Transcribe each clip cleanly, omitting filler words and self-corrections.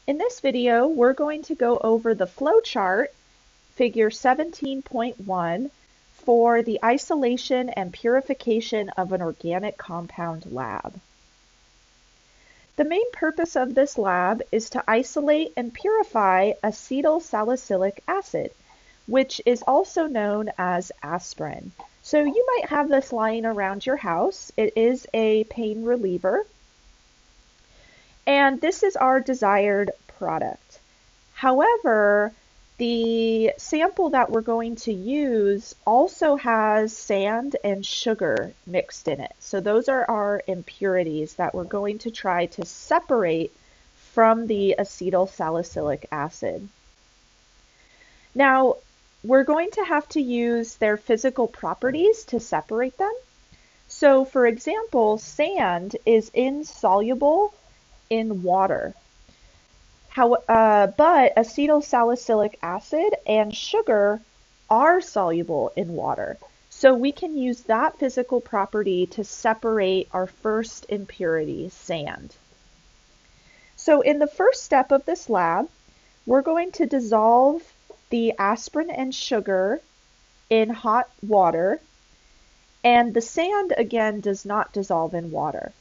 In this video, we're going to go over the flow chart, figure 17.1, for the isolation and purification of an organic compound lab. The main purpose of this lab is to isolate and purify acetyl salicylic acid, which is also known as aspirin. So you might have this lying around your house. It is a pain reliever. And this is our desired product. However, the sample that we're going to use also has sand and sugar mixed in it. So those are our impurities that we're going to try to separate from the acetyl salicylic acid. Now, we're going to have to use their physical properties to separate them. So, for example, sand is insoluble in water. But acetyl salicylic acid and sugar are soluble in water. So we can use that physical property to separate our first impurity, sand. So in the first step of this lab, we're going to dissolve the aspirin and sugar in hot water, and the sand again does not dissolve in water.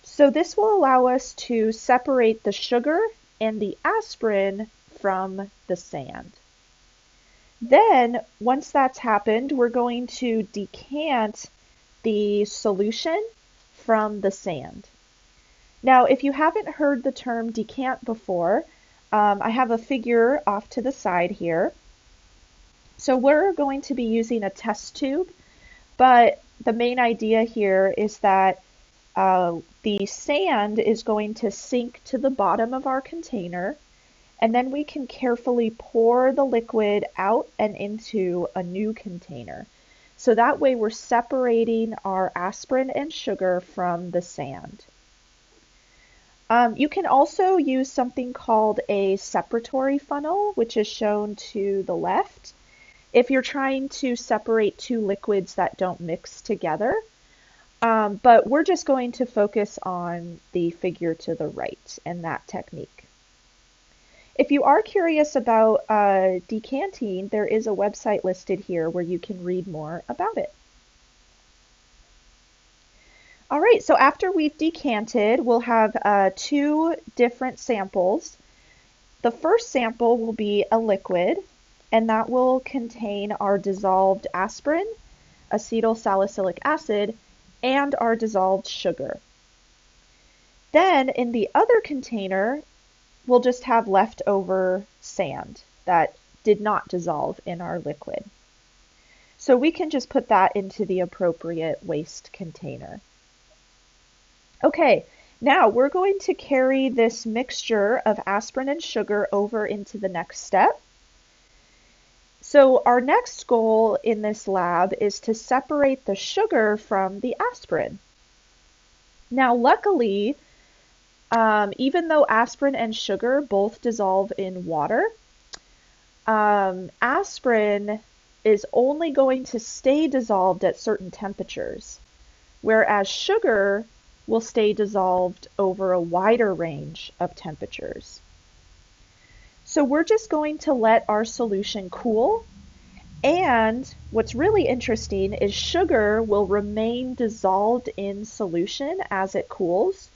So this will allow us to separate the sugar and the aspirin from the sand. Then, once that's happened, we're going to decant the solution from the sand. Now, if you haven't heard the term decant before, I have a figure off to the side here. So we're going to be using a test tube, but the main idea here is that the sand is going to sink to the bottom of our container, and then we can carefully pour the liquid out and into a new container. So that way we're separating our aspirin and sugar from the sand. You can also use something called a separatory funnel, which is shown to the left, if you're trying to separate two liquids that don't mix together. But we're just going to focus on the figure to the right and that technique. If you are curious about decanting, there is a website listed here where you can read more about it. All right, so after we've decanted, we'll have two different samples. The first sample will be a liquid, and that will contain our dissolved aspirin, acetyl salicylic acid, and our dissolved sugar. Then in the other container, we'll just have leftover sand that did not dissolve in our liquid. So we can just put that into the appropriate waste container. Okay, now we're going to carry this mixture of aspirin and sugar over into the next step. So our next goal in this lab is to separate the sugar from the aspirin. Now, luckily, even though aspirin and sugar both dissolve in water, aspirin is only going to stay dissolved at certain temperatures, whereas sugar will stay dissolved over a wider range of temperatures. So we're just going to let our solution cool, and what's really interesting is sugar will remain dissolved in solution as it cools,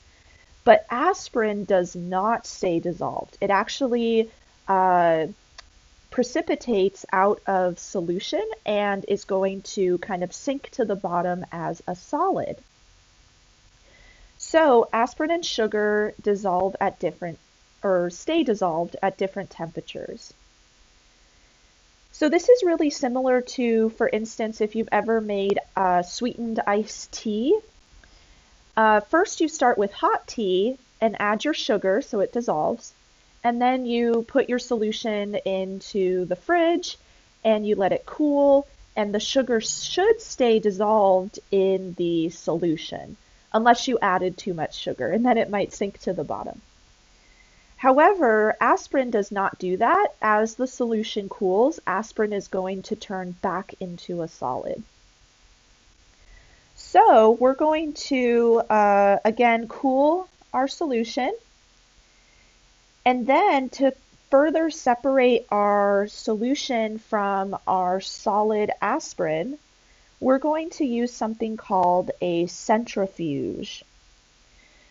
but aspirin does not stay dissolved. It actually precipitates out of solution and is going to kind of sink to the bottom as a solid. So aspirin and sugar dissolve at different, or stay dissolved at different temperatures. So this is really similar to, for instance, if you've ever made sweetened iced tea. First you start with hot tea and add your sugar so it dissolves, and then you put your solution into the fridge and you let it cool, and the sugar should stay dissolved in the solution, unless you added too much sugar, and then it might sink to the bottom. However, aspirin does not do that. As the solution cools, aspirin is going to turn back into a solid. So we're going to, again, cool our solution. And then to further separate our solution from our solid aspirin, we're going to use something called a centrifuge.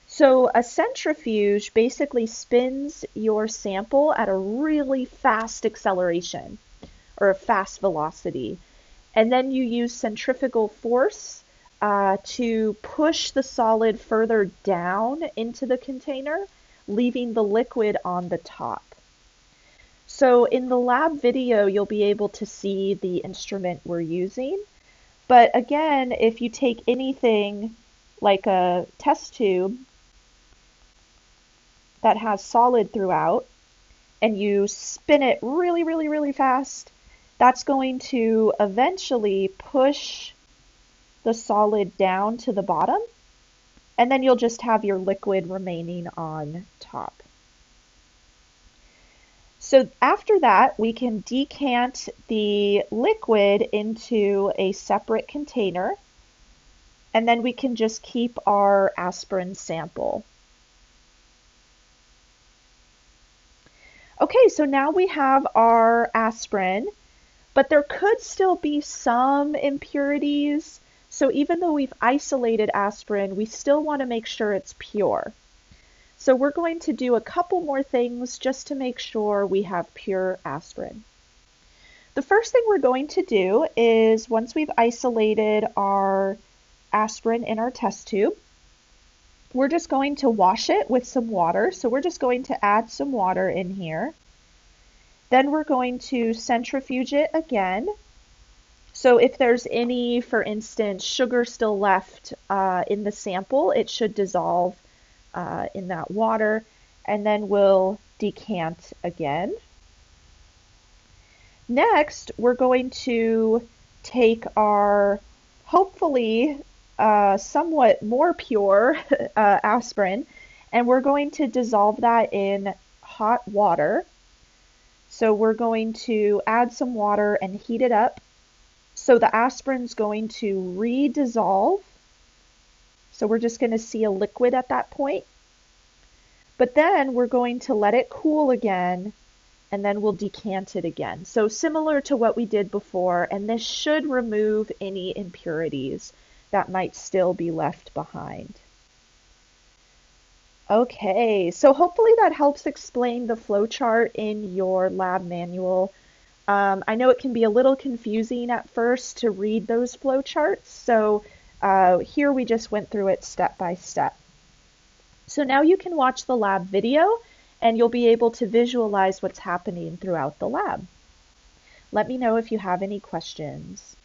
So a centrifuge basically spins your sample at a really fast acceleration or a fast velocity. And then you use centrifugal force to push the solid further down into the container, leaving the liquid on the top. So in the lab video, you'll be able to see the instrument we're using. But again, if you take anything like a test tube that has solid throughout and you spin it really, really, really fast, that's going to eventually push the solid down to the bottom, and then you'll just have your liquid remaining on top. So after that, we can decant the liquid into a separate container, and then we can just keep our aspirin sample. Okay, so now we have our aspirin, but there could still be some impurities. So even though we've isolated aspirin, we still want to make sure it's pure. So we're going to do a couple more things just to make sure we have pure aspirin. The first thing we're going to do is, once we've isolated our aspirin in our test tube, we're just going to wash it with some water. So we're just going to add some water in here. Then we're going to centrifuge it again. So if there's any, for instance, sugar still left in the sample, it should dissolve in that water. And then we'll decant again. Next, we're going to take our, hopefully, somewhat more pure aspirin, and we're going to dissolve that in hot water. So we're going to add some water and heat it up. So the aspirin's going to re-dissolve. So we're just going to see a liquid at that point. But then we're going to let it cool again, and then we'll decant it again. So similar to what we did before, and this should remove any impurities that might still be left behind. Okay, so hopefully that helps explain the flow chart in your lab manual. I know it can be a little confusing at first to read those flow charts, so here we just went through it step by step. So now you can watch the lab video and you'll be able to visualize what's happening throughout the lab. Let me know if you have any questions.